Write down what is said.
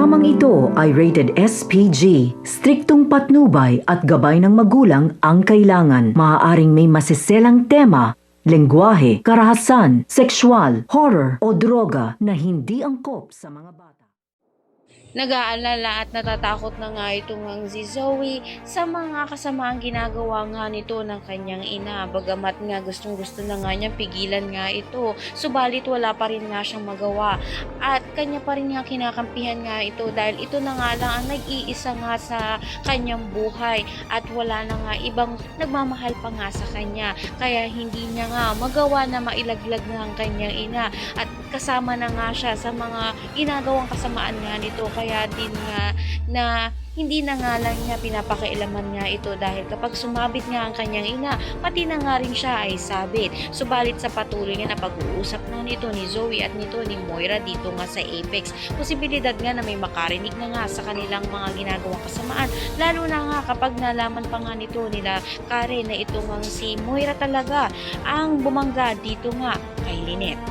Programang ito ay rated SPG. Striktong patnubay at gabay ng magulang ang kailangan. Maaaring may masiselang tema, lengguwahe, karahasan, sexual, horror o droga na hindi angkop sa mga bata. Nag-aalala at natatakot na nga itong ang si Zoe sa mga kasamaang ginagawa nga nito ng kanyang ina. Bagamat nga gustong-gusto na nga niyang pigilan nga ito, subalit wala pa rin nga siyang magawa. At kanya pa rin nga kinakampihan nga ito dahil ito na nga lang ang nag-iisa nga sa kanyang buhay at wala na nga ibang nagmamahal pa nga sa kanya. Kaya hindi niya nga magawa na mailaglag nga ang kanyang ina at kasama na nga siya sa mga ginagawang kasamaan nga nito. Kaya din nga na hindi na nga lang niya pinapakailaman nga ito dahil kapag sumabit nga ang kanyang ina, pati na nga rin siya ay sabit. Subalit sa patuloy nga na pag-uusap na nito ni Zoe at nito ni Moira dito nga sa Apex, posibilidad nga na may makarinig na nga sa kanilang mga ginagawang kasamaan. Lalo na nga kapag nalaman pa nga nito nila Karen na ito nga si Moira talaga ang bumangga dito nga kay Lynette.